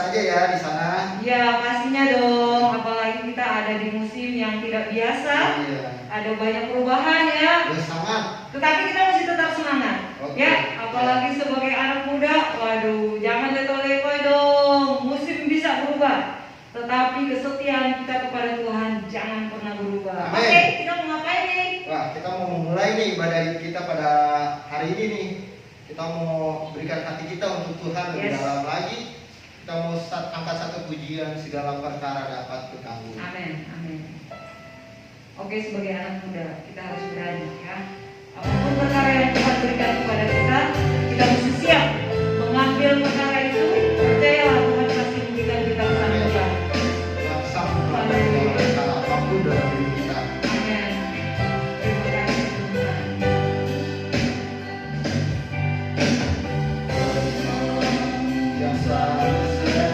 saja ya di sana. Ya pastinya dong, apalagi kita ada di musim yang tidak biasa. Iya. Ada banyak perubahan ya. Ya sangat. Tetapi kita masih tetap semangat. Oke. Ya, apalagi sebagai anak muda, waduh, jangan letoy-letoy dong. Musim bisa berubah, tetapi kesetiaan kita kepada Tuhan jangan pernah berubah. Amin. Oke, kita mau ngapain nih? Wah, kita mau memulai nih ibadah kita pada hari ini nih. Kita mau berikan hati kita untuk Tuhan lebih Yes. dalam lagi. Kita mau angkat satu pujian, segala perkara dapat kutanggung. Amin, amin. Oke, sebagai anak muda kita harus berani ya. Apapun perkara yang Tuhan berikan kepada kita mesti siap mengambil perkara itu. Percayalah Tuhan pasti memberikan kita kesanggupan. Tuhan sanggup melakukan perkara apapun dalam diri kita. Amin. Terima kasih Tuhan. Yang selalu setia.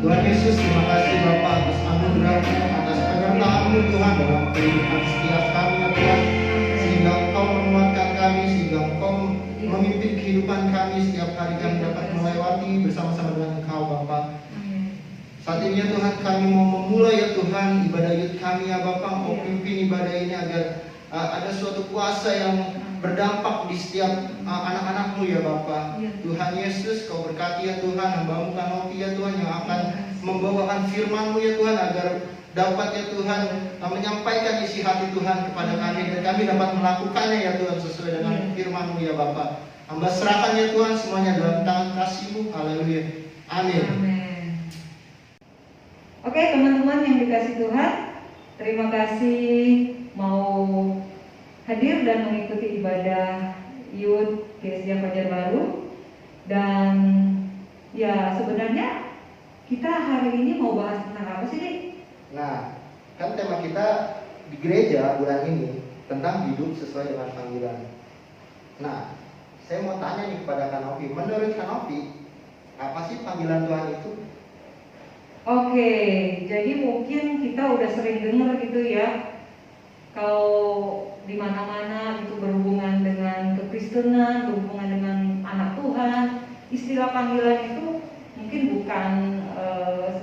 Tuhan Yesus, terima kasih Bapa atas anugerah-Mu, atas penyertaan-Mu Tuhan dalam kehidupan setiap kami ya Tuhan, sehingga Engkau menguatkan kami, sehingga Engkau memimpin kehidupan kami setiap hari kami dapat melewati bersama-sama dengan Engkau Bapa. Saat ini ya Tuhan, kami mau memulai ya Tuhan ibadah yud kami ya Bapa. Engkau pimpin ibadah ini agar ada suatu kuasa yang berdampak di setiap anak-anak-Mu ya Bapa. Tuhan Yesus, Kau berkati ya Tuhan hamba-Mu Kanopi ya Tuhan yang akan membawakan firman-Mu ya Tuhan, agar dapat ya Tuhan menyampaikan isi hati Tuhan kepada kami, dan kami dapat melakukannya ya Tuhan sesuai dengan firman-Mu ya Bapa. Hamba serahkan ya Tuhan semuanya dalam tangan kasih-Mu. Haleluya. Amin. Oke, teman-teman yang dikasih Tuhan, terima kasih mau hadir dan mengikuti ibadah Youth GSJ Fajar Baru. Dan ya sebenarnya kita hari ini mau bahas tentang apa sih, Dik? Nah, kan tema kita di gereja bulan ini tentang hidup sesuai dengan panggilan. Nah, saya mau tanya nih kepada Kanopi, menurut Kanopi, apa sih panggilan Tuhan itu? Oke, jadi mungkin kita udah sering dengar gitu ya, kalau di mana-mana itu berhubungan dengan kekristenan, berhubungan dengan anak Tuhan, istilah panggilan itu mungkin bukan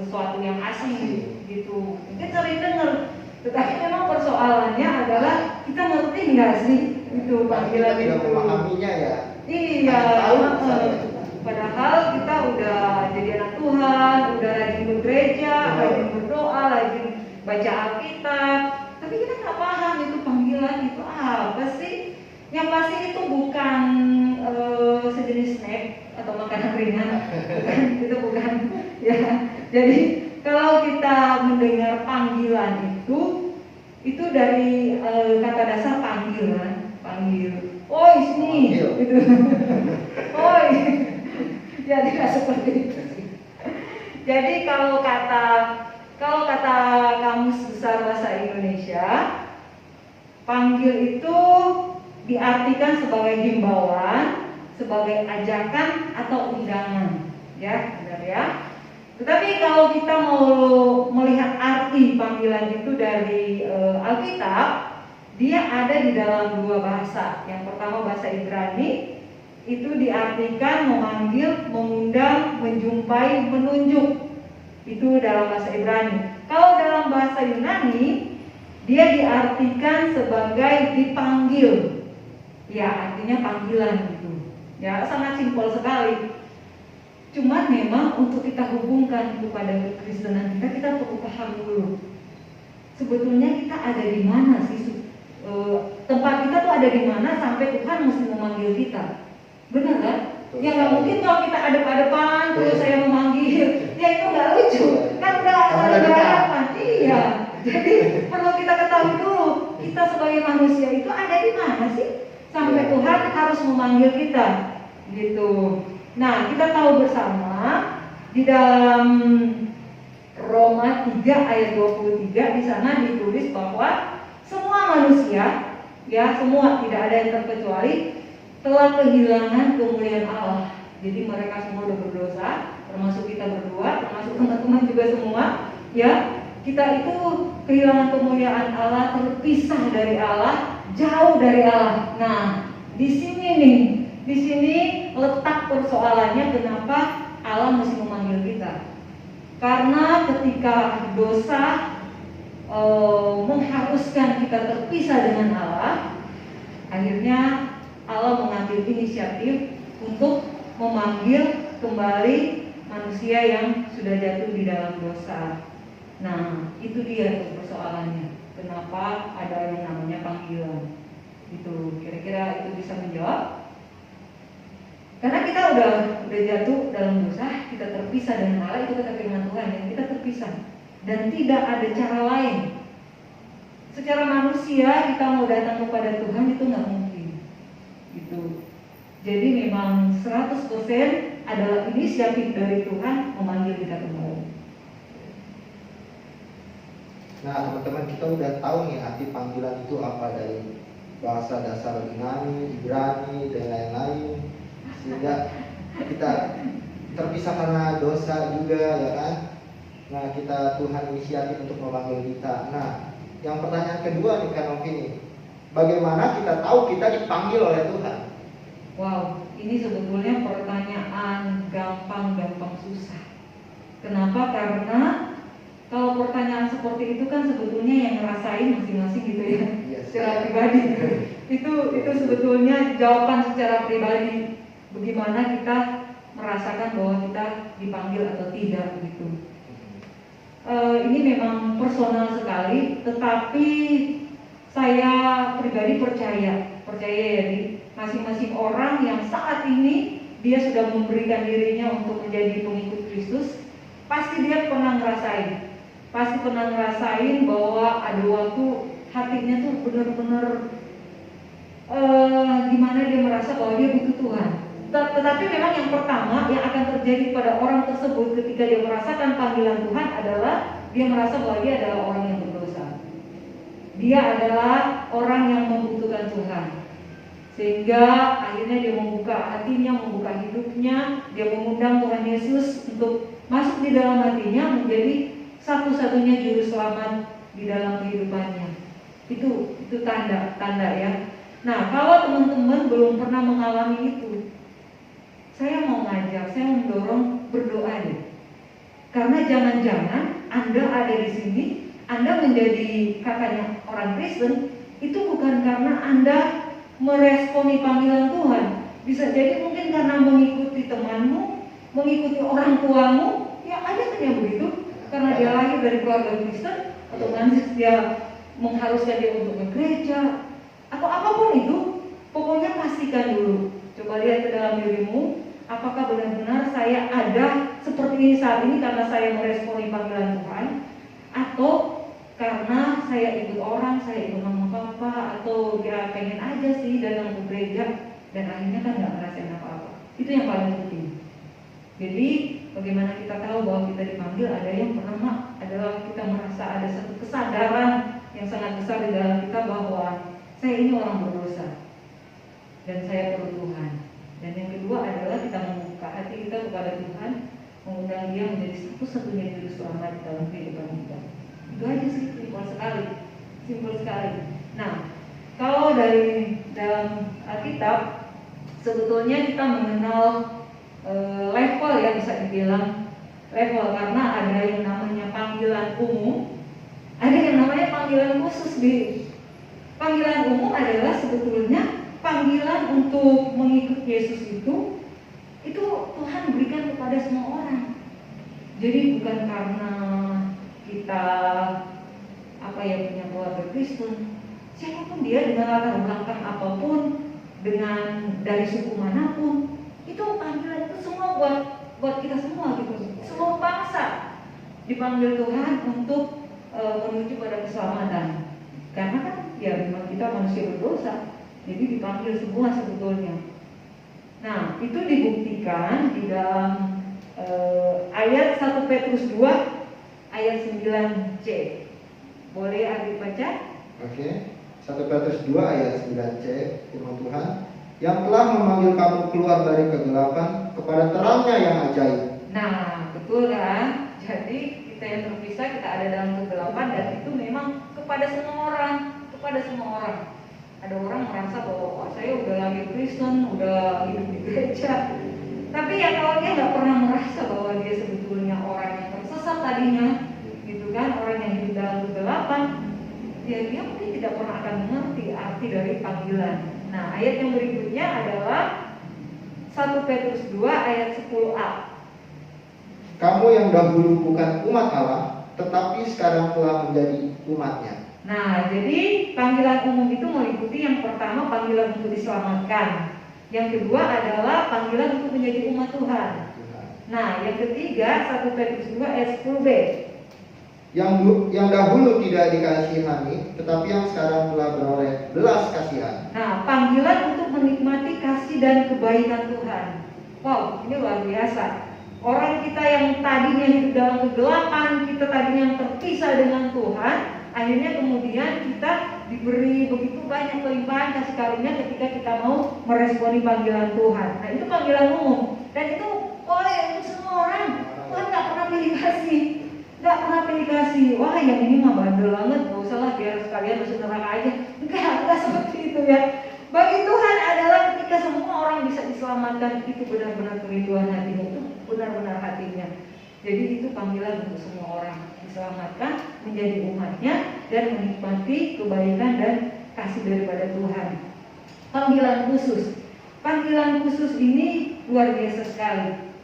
sesuatu yang asing gitu. Mungkin sering dengar, tetapi memang persoalannya adalah kita ngerti nggak sih itu panggilan kita itu? tidak memahaminya ya. Iya, padahal kita udah jadi anak Tuhan, udah rajin bergereja, rajin berdoa, rajin baca Alkitab, tapi kita nggak paham itu panggilan itu apa sih? Yang pasti itu bukan sejenis snack atau makanan ringan, itu bukan. Ya, jadi kalau kita mendengar panggilan itu dari kata dasar panggilan, panggil. Oi sini, gitu. Oi, ya tidak seperti itu. Jadi kalau kata Kamus Besar Bahasa Indonesia, panggil itu diartikan sebagai himbauan, sebagai ajakan atau undangan, ya, benar ya. Tetapi kalau kita mau melihat arti panggilan itu dari Alkitab, dia ada di dalam dua bahasa. Yang pertama bahasa Ibrani, itu diartikan memanggil, mengundang, menjumpai, menunjuk. Itu dalam bahasa Ibrani. Kalau dalam bahasa Yunani, dia diartikan sebagai dipanggil. Ya, artinya panggilan gitu. Ya, sangat simpel sekali. Cuman memang untuk kita hubungkan kepada kekristenan kita perlu paham dulu. Sebetulnya kita ada di mana sih? Tempat kita tuh ada di mana sampai Tuhan mesti memanggil kita, benar kan? Ya nggak mungkin kalau kita adep-adepan terus saya memanggil, ya itu nggak lucu, kan udah ada harapan. Iya, jadi perlu kita ketahui dulu kita sebagai manusia itu ada di mana sih sampai Tuhan harus memanggil kita, gitu. Nah, kita tahu bersama di dalam Roma 3 ayat 23 di sana ditulis bahwa semua manusia, ya semua, tidak ada yang terkecuali, telah kehilangan kemuliaan Allah. Jadi mereka semua sudah berdosa, termasuk kita berdua, termasuk teman-teman juga semua, ya. Kita itu kehilangan kemuliaan Allah, terpisah dari Allah, jauh dari Allah. Nah, di sini letak persoalannya kenapa Allah mesti memanggil kita. Karena ketika dosa mengharuskan kita terpisah dengan Allah, akhirnya Allah mengambil inisiatif untuk memanggil kembali manusia yang sudah jatuh di dalam dosa. Nah, itu dia persoalannya. Kenapa ada yang namanya panggilan? Itu kira-kira itu bisa menjawab? Karena kita udah jatuh dalam dosa, kita terpisah dengan Allah, itu kata firman Tuhan, yang kita terpisah. Dan tidak ada cara lain. Secara manusia kita mau datang kepada Tuhan itu nggak mungkin. Gitu. Jadi memang 100% adalah inisiatif dari Tuhan memanggil kita kembali. Nah, teman-teman, kita udah tahu nih arti panggilan itu apa dari bahasa dasar Yunani, Ibrani, dan lain-lain. Sehingga kita terpisah karena dosa juga, ya kan? Nah, Tuhan inisiatif untuk memanggil kita. Nah, yang pertanyaan kedua nih Kak Novi, bagaimana kita tahu kita dipanggil oleh Tuhan? Wow, ini sebetulnya pertanyaan gampang susah. Kenapa? Karena kalau pertanyaan seperti itu kan sebetulnya yang ngerasain masing-masing gitu ya, secara pribadi. Itu sebetulnya jawaban secara pribadi. Bagaimana kita merasakan bahwa kita dipanggil atau tidak gitu. Ini memang personal sekali, tetapi saya pribadi percaya ya, di masing-masing orang yang saat ini dia sudah memberikan dirinya untuk menjadi pengikut Kristus, pasti dia pernah ngerasain pasti pernah ngerasain bahwa ada waktu hatinya tuh benar-benar gimana dia merasa bahwa dia butuh Tuhan. Tetapi memang yang pertama yang akan terjadi pada orang tersebut ketika dia merasakan panggilan Tuhan adalah dia merasa bahwa dia adalah orang yang berdosa. Dia adalah orang yang membutuhkan Tuhan. Sehingga akhirnya dia membuka hatinya, membuka hidupnya, dia mengundang Tuhan Yesus untuk masuk di dalam hatinya menjadi satu-satunya juru selamat di dalam kehidupannya. Itu tanda ya. Nah, kalau teman-teman belum pernah mengalami itu, saya mau ngajak, saya mendorong berdoa deh. Karena jangan-jangan Anda ada di sini, Anda menjadi katanya orang Kristen, itu bukan karena Anda meresponi panggilan Tuhan. Bisa jadi mungkin karena mengikuti temanmu, mengikuti orang tuamu, ya ada kan yang begitu. Karena dia lahir dari keluarga Kristen, otomatis dia mengharuskan dia untuk ke gereja, atau apapun itu. Pokoknya pastikan dulu. Coba lihat ke dalam dirimu, apakah benar-benar saya ada seperti ini saat ini karena saya meresponi panggilan Tuhan, atau karena saya ikut orang, saya ikut mama papa, atau ya pengen aja sih datang ke gereja dan akhirnya kan nggak ngerasain apa-apa. Itu yang paling penting. Jadi bagaimana kita tahu bahwa kita dipanggil? Ada yang pertama adalah kita merasa ada satu kesadaran yang sangat besar di dalam kita bahwa saya ini orang berdosa dan saya perlu Tuhan. Dan yang kedua adalah kita membuka hati kita kepada Tuhan, mengundang Dia menjadi satu-satunya juru selamat dalam kehidupan kita. Itu aja sih, simpel sekali. Nah, kalau dari dalam Alkitab sebetulnya kita mengenal level ya, bisa dibilang level, karena ada yang namanya panggilan umum, ada yang namanya panggilan khusus. Panggilan umum adalah sebetulnya panggilan untuk mengikut Yesus itu Tuhan berikan kepada semua orang. Jadi bukan karena kita punya keluarga Kristen, siapapun dia dengan latar belakang apapun, dengan dari suku manapun, itu panggilan itu semua buat kita semua gitu. Semua bangsa dipanggil Tuhan untuk menuju pada keselamatan. Karena kan ya memang kita manusia berdosa, jadi dipanggil semua sebetulnya. Nah, itu dibuktikan di dalam ayat 1 Petrus 2 ayat 9c. Boleh Adik baca? Oke. 1 Petrus 2 ayat 9c, firman Tuhan, yang telah memanggil kamu keluar dari kegelapan kepada terangnya yang ajaib. Nah, betul kan? Jadi kita yang terpisah, kita ada dalam kegelapan, dan itu memang kepada semua orang. Ada orang merasa bahwa saya udah lahir Kristen, udah hidup di gereja, tapi ya kalau dia nggak pernah merasa bahwa dia sebetulnya orang yang tersesat tadinya, gitu kan, orang yang hidup dalam kegelapan, dia mungkin tidak pernah akan mengerti arti dari panggilan. Nah, ayat yang berikutnya adalah 1 Petrus 2 ayat 10a. Kamu yang dahulu bukan umat Allah, tetapi sekarang telah menjadi umatnya. Nah, jadi panggilan umum itu meliputi yang pertama panggilan untuk diselamatkan, yang kedua adalah panggilan untuk menjadi umat Tuhan. Nah, yang ketiga 1 Petrus 2 ayat 10b. Yang dahulu tidak dikasihani, tetapi yang sekarang telah beroleh belas kasihan. Nah, panggilan untuk menikmati kasih dan kebaikan Tuhan. Wow, ini luar biasa. Orang kita yang tadinya hidup dalam kegelapan, kita tadinya yang terpisah dengan Tuhan, akhirnya kemudian kita diberi begitu banyak kelimpahan kasih karunia ketika kita mau meresponi panggilan Tuhan. Nah, itu panggilan umum, dan itu boleh untuk semua orang. Tuhan nggak pernah pilih kasih. Wah, yang ini mah bandel banget, nggak usah lah, biar sekalian masuk neraka aja. Enggak seperti itu ya. Bagi Tuhan adalah ketika semua orang bisa diselamatkan, itu benar-benar kerinduan hatinya, itu benar-benar hatinya. Jadi itu panggilan untuk semua orang diselamatkan, menjadi umatnya, dan menikmati kebaikan dan kasih daripada Tuhan. Panggilan khusus ini luar biasa sekali.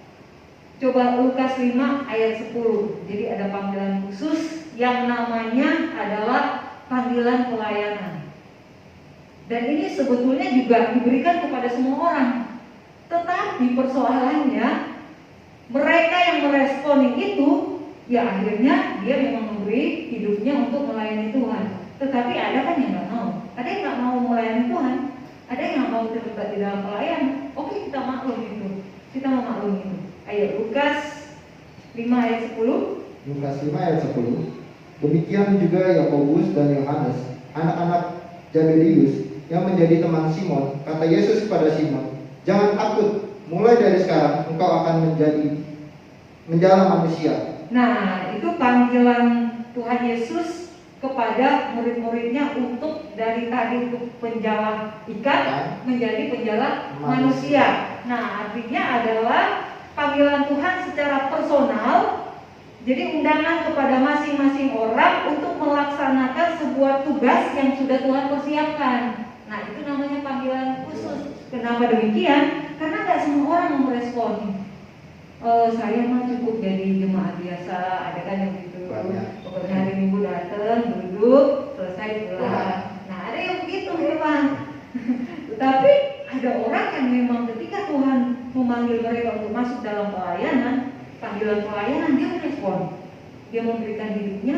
Coba Lukas 5 ayat 10. Jadi ada panggilan khusus yang namanya adalah panggilan pelayanan. Dan ini sebetulnya juga diberikan kepada semua orang. Tetapi persoalannya, mereka yang meresponi itu Ya akhirnya dia memang memberi hidupnya untuk melayani Tuhan. Tetapi ada kan yang nggak mau. Ada yang nggak mau melayani Tuhan. Ada yang nggak mau terlibat di dalam pelayanan. Oke, kita maklum itu. Kita memaklum itu. Ayo Lukas 5 ayat 10. Lukas 5 ayat 10. Demikian juga Yakobus dan Yohanes, anak-anak Zebedius yang menjadi teman Simon. Kata Yesus kepada Simon, "Jangan takut, mulai dari sekarang engkau akan menjala manusia." Nah, itu panggilan Tuhan Yesus kepada murid-muridnya untuk dari tadi untuk penjala ikan menjadi penjala manusia. Nah, artinya adalah panggilan Tuhan secara personal. Jadi undangan kepada masing-masing orang untuk melaksanakan sebuah tugas yang sudah Tuhan persiapkan. Nah, itu namanya panggilan khusus. Kenapa demikian? Karena nggak semua orang merespon. Saya mah cukup jadi jemaat biasa, ada kan yang gitu. Pokoknya hari Minggu datang, duduk, selesai pulang. Nah, ada yang begitu memang. Tetapi ada orang yang memang ketika Tuhan memanggil mereka untuk masuk dalam pelayanan, panggilan pelayanan, dia merespon. Dia memberikan hidupnya,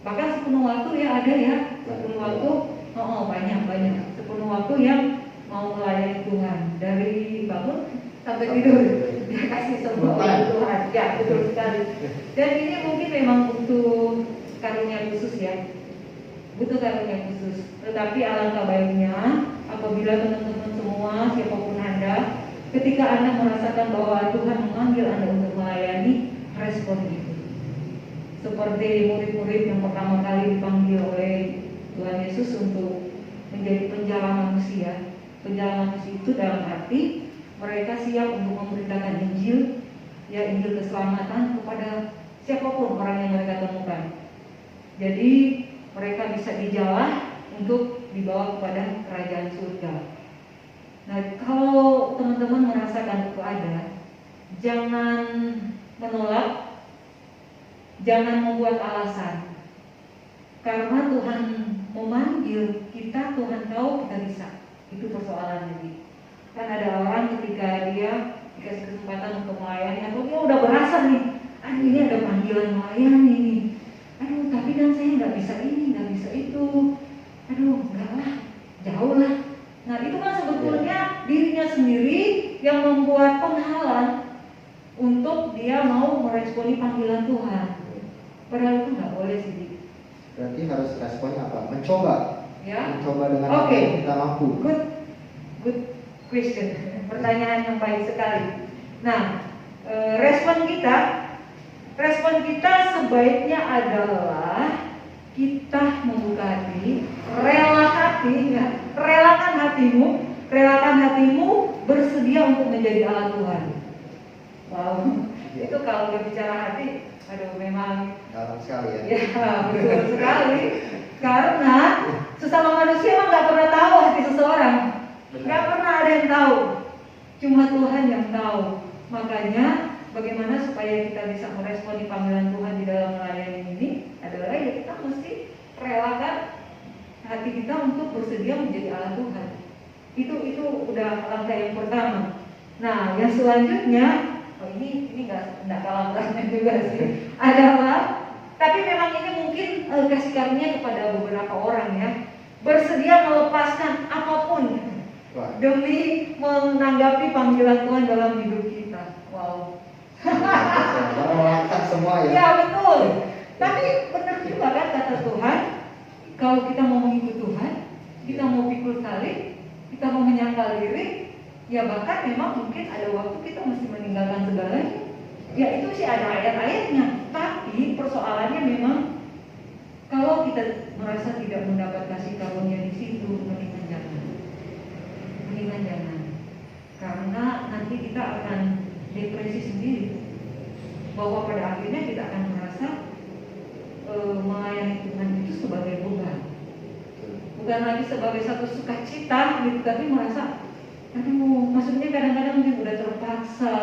bahkan sepenuh waktu ya ada ya, sepenuh waktu, banyak, sepenuh waktu yang mau melayani Tuhan dari bangun sampai tidur. Dia kasih semua untuk Tuhan. Ya, betul sekali. Dan ini mungkin memang butuh karunia khusus ya. Butuh karunia khusus. Tetapi alangkah baiknya apabila teman-teman semua, siapapun Anda, ketika Anda merasakan bahwa Tuhan memanggil Anda untuk melayani, respon itu. Seperti murid-murid yang pertama kali dipanggil oleh Tuhan Yesus untuk menjadi penjala manusia. Penjala manusia itu dalam arti mereka siap untuk memberitakan Injil, ya Injil keselamatan kepada siapapun orang yang mereka temukan. Jadi mereka bisa dijala untuk dibawa kepada kerajaan surga. Nah, kalau teman-teman merasakan itu ada, jangan menolak, jangan membuat alasan. Karena Tuhan memanggil kita, Tuhan tahu kita bisa. Itu persoalannya jadi. Kan ada orang ketika dia dikasih kesempatan untuk melayani, atau dia udah berasa nih, ini ada panggilan melayani nih. Aduh, tapi kan saya nggak bisa ini, nggak bisa itu. Aduh, enggak lah, jauh lah. Nah, itu kan sebetulnya dirinya sendiri yang membuat penghalang untuk dia mau meresponi panggilan Tuhan. Padahal itu nggak boleh sih. Berarti harus responnya apa? Mencoba. Ya. Mencoba dengan apa yang kita mampu. Good question. Pertanyaan yang baik sekali. Nah, respon kita sebaiknya adalah kita membuka hati, relakan hatimu bersedia untuk menjadi alat Tuhan. Wow, itu kalau udah bicara hati, aduh memang dalam sekali ya. Ya, betul sekali. Karena sesama manusia memang nggak pernah tahu hati seseorang, nggak pernah ada yang tahu, cuma Tuhan yang tahu. Makanya bagaimana supaya kita bisa meresponi panggilan Tuhan di dalam melayani ini adalah ya kita mesti relakan hati kita untuk bersedia menjadi alat Tuhan. Itu udah langkah yang pertama. Nah, yang selanjutnya, ini nggak kalah beratnya juga sih, adalah tapi memang ini mungkin kasih karunia kepada beberapa orang ya, bersedia melepaskan apapun demi menanggapi panggilan Tuhan dalam hidup kita. Wow. Melangkah semua ya. Ya betul. Tapi benar juga kan kata Tuhan, kalau kita mau mengikut Tuhan, kita mau pikul salib, kita mau menyangkal diri, ya bahkan memang mungkin ada waktu kita mesti meninggalkan segalanya. Ya itu sih ada ayat-ayatnya. Tapi persoalannya memang kalau kita merasa tidak mendapat kasih karunia di situ, mendingan jangan. Karena nanti kita akan depresi sendiri. Bahwa pada akhirnya kita akan merasa melayani Tuhan itu sebagai beban. Bukan lagi sebagai satu sukacita gitu, tapi merasa maksudnya kadang-kadang mungkin udah terpaksa,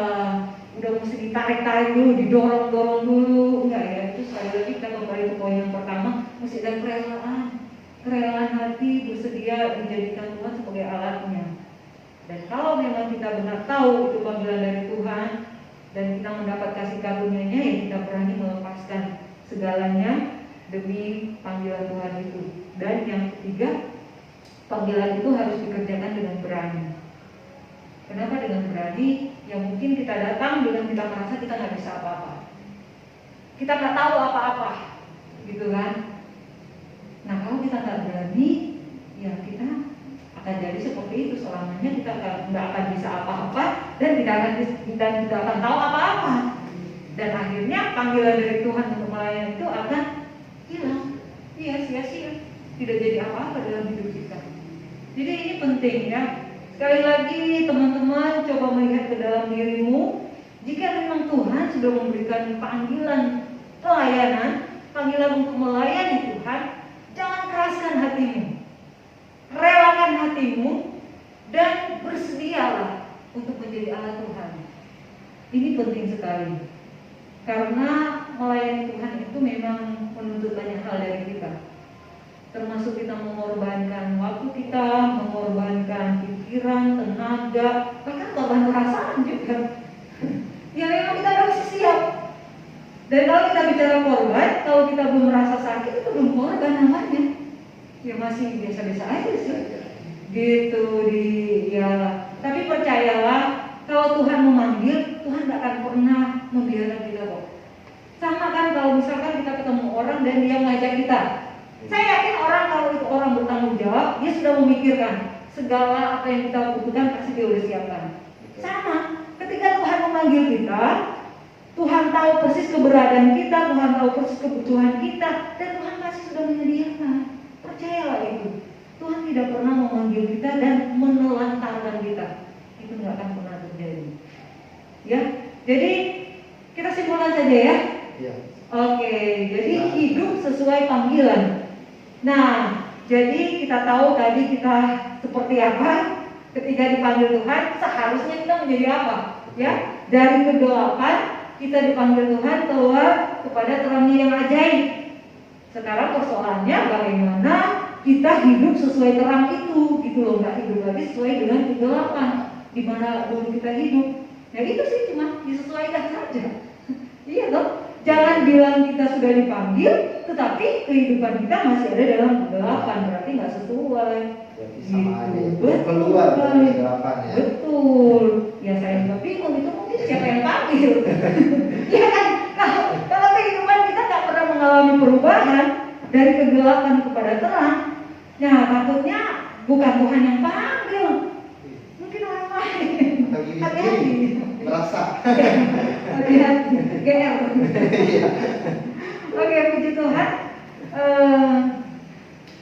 udah mesti ditarik-tarik dulu, didorong-dorong dulu. Enggak ya, itu sekali lagi kita kembali ke poin yang pertama, mesti ada kerelaan hati bersedia dijadikan Tuhan sebagai alatnya. Dan kalau memang kita benar tahu itu panggilan dari Tuhan, dan kita mendapat kasih karunia-Nya, ya kita berani melepaskan segalanya demi panggilan Tuhan itu. Dan yang ketiga, panggilan itu harus dikerjakan dengan berani. Kenapa dengan berani? Ya mungkin kita datang dengan kita merasa kita nggak bisa apa-apa, kita nggak tahu apa-apa, gitu kan? Nah kalau kita nggak berani, ya kita akan jadi seperti itu selamanya. Kita nggak akan bisa apa-apa dan tidak akan tahu apa-apa. Dan akhirnya panggilan dari Tuhan untuk melayani itu akan hilang, iya sia-sia, tidak jadi apa-apa dalam hidup kita. Jadi ini penting ya. Sekali lagi teman-teman coba melihat ke dalam dirimu. Jika memang Tuhan sudah memberikan panggilan pelayanan, panggilan untuk melayani Tuhan, jangan keraskan hatimu, relakan hatimu, dan bersedialah untuk menjadi alat Tuhan. Ini penting sekali, karena melayani Tuhan itu memang menuntut banyak hal dari kita. Termasuk kita mengorbankan waktu kita, mengorbankan pikiran, tenaga, bahkan korban perasaan juga. Ya memang kita harus siap. Dan kalau kita bicara korban, kalau kita belum merasa sakit itu belum korban namanya. Ya masih biasa-biasa aja sih. Gitu ya. Tapi percayalah, kalau Tuhan memanggil, Tuhan tidak akan pernah membiarkan kita kok. Sama kan kalau misalkan kita ketemu orang dan dia mengajak kita. Saya yakin orang kalau itu orang bertanggung jawab, dia sudah memikirkan segala apa yang kita butuhkan pasti dia sudah siapkan. Sama, ketika Tuhan memanggil kita, Tuhan tahu persis keberadaan kita, Tuhan tahu persis kebutuhan kita, dan Tuhan pasti sudah menyediakan. Percayalah itu. Tuhan tidak pernah memanggil kita dan menelantarkan kita. Itu nggak akan pernah terjadi. Ya, jadi kita simpulkan saja ya. Ya. Oke, jadi hidup sesuai panggilan. Nah, jadi kita tahu tadi kita seperti apa ketika dipanggil Tuhan. Seharusnya kita menjadi apa? Ya, dari kegelapan kita dipanggil Tuhan keluar kepada terangnya yang ajaib. Sekarang persoalannya bagaimana kita hidup sesuai terang itu, gitu loh, nggak hidup lagi sesuai dengan kegelapan di mana dulu kita hidup. Ya itu sih cuma disesuaikan saja. Iya dong. Jangan bilang kita sudah dipanggil, tetapi kehidupan kita masih ada dalam kegelapan, berarti nggak sesuai. Jadi sama aja. Betul. Keluar dari kegelapan ya. Betul. Ya saya juga bingung itu mungkin siapa yang panggil. Ya kan? Kalau kehidupan kita nggak pernah mengalami perubahan dari kegelapan kepada terang, ya takutnya bukan Tuhan yang panggil, mungkin orang lain. Hati-hati. Merasa. Hati-hati. GR. Oke, puji Tuhan.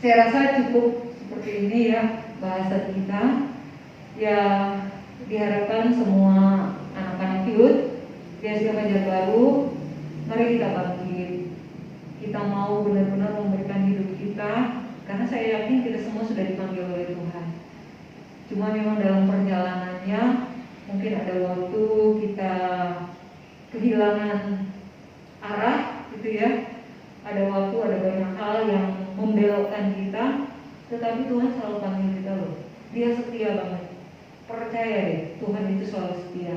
Saya rasa cukup seperti ini ya bahasan kita. Ya diharapkan semua anak-anak youth di Asia Fajar Baru, mari kita bangkit. Kita mau benar-benar memberikan hidup kita, karena saya yakin kita semua sudah dipanggil oleh Tuhan. Cuma memang dalam perjalanannya mungkin ada waktu kita kehilangan arah gitu ya. Ada waktu, ada banyak hal yang membelokkan kita, tetapi Tuhan selalu panggil kita loh. Dia setia banget. Percaya deh, Tuhan itu selalu setia.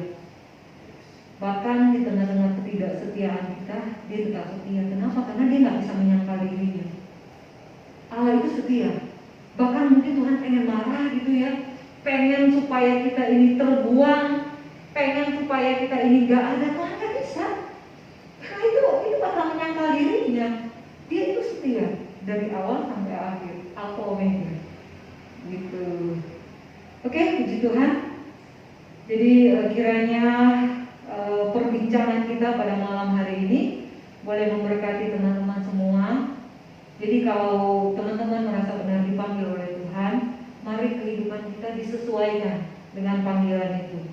Bahkan di tengah-tengah ketidaksetiaan kita, dia tetap setia. Kenapa? Karena dia nggak bisa menyangkal dirinya. Allah itu setia. Bahkan mungkin Tuhan pengen marah gitu ya, pengen supaya kita ini terbuang, pengen supaya kita ini nggak ada. Tuhan nggak bisa. Karena itu bakal menyangkal dirinya. Dia itu setia dari awal sampai akhir, Alpha Omega. Gitu. Oke, puji Tuhan. Jadi kiranya perbincangan kita pada malam hari ini boleh memberkati teman-teman semua. Jadi kalau teman-teman merasa benar dipanggil oleh Tuhan, mari kehidupan kita disesuaikan dengan panggilan itu.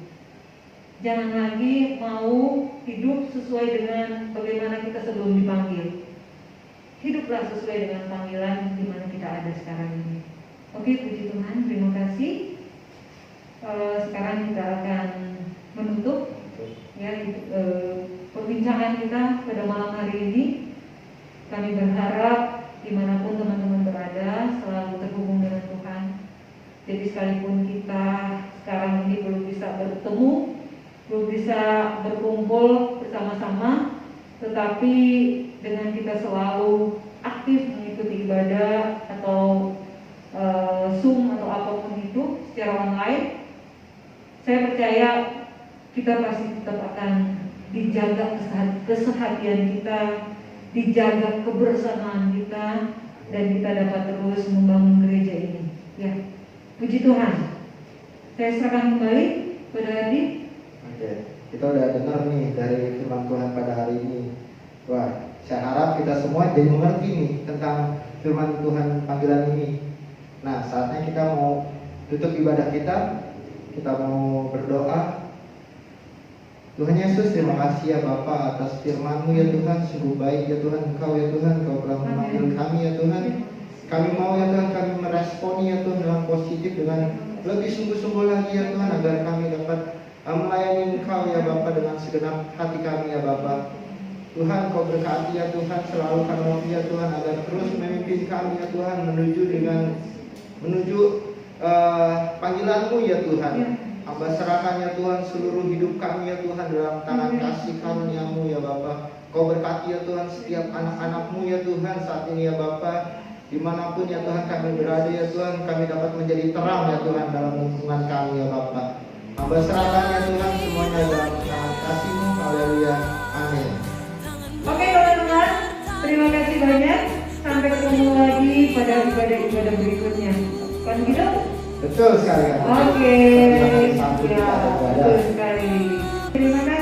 Jangan lagi mau hidup sesuai dengan bagaimana kita sebelum dipanggil. Hiduplah sesuai dengan panggilan di mana kita ada sekarang ini. Oke, puji Tuhan, terima kasih. Sekarang kita akan menutup ya perbincangan kita pada malam hari ini. Kami berharap dimanapun teman-teman berada selalu terhubung dengan Tuhan. Jadi sekalipun kita sekarang ini belum bisa bertemu, belum bisa berkumpul bersama-sama, tetapi dengan kita selalu aktif mengikuti ibadah atau Zoom atau apapun itu secara online, saya percaya kita pasti tetap akan dijaga keseharian kita, dijaga kebersamaan kita, dan kita dapat terus membangun gereja ini. Ya, puji Tuhan. Saya serahkan kembali pada Adi. Oke, kita udah dengar nih dari firman Tuhan pada hari ini. Wah, saya harap kita semua jadi mengerti nih tentang firman Tuhan panggilan ini. Nah, saatnya kita mau tutup ibadah kita mau berdoa. Tuhan Yesus, terima kasih ya Bapa atas firman-Mu ya Tuhan. Sungguh baik ya Tuhan, Engkau ya Tuhan, Engkau telah memanggil kami ya Tuhan. Kami mau ya Tuhan, kami meresponi ya Tuhan dengan positif, dengan lebih sungguh-sungguh lagi ya Tuhan, agar kami dapat melayani Engkau ya Bapa dengan segenap hati kami ya Bapa. Tuhan, Kau berkati ya Tuhan, selalu kami ya Tuhan, agar terus memimpin kami ya Tuhan menuju panggilan-Mu ya Tuhan. Hamba serahkan ya Tuhan seluruh hidup kami ya Tuhan dalam tangan kasih karunia-Mu ya Bapa. Kau berkati ya Tuhan setiap anak-anak-Mu ya Tuhan saat ini ya Bapa. Dimanapun ya Tuhan kami berada ya Tuhan, kami dapat menjadi terang ya Tuhan dalam lingkungan kami ya Bapa. Hamba serahkan ya Tuhan semuanya dalam tangan kasih-Mu. Haleluya. Amin. Oke teman-teman, terima kasih banyak. Sampai ketemu lagi pada ibadah-ibadah berikutnya. Kan gitu? Betul sekali kan. Oke. Sampai Ya, kita beribadah. betul sekali. Terima kasih.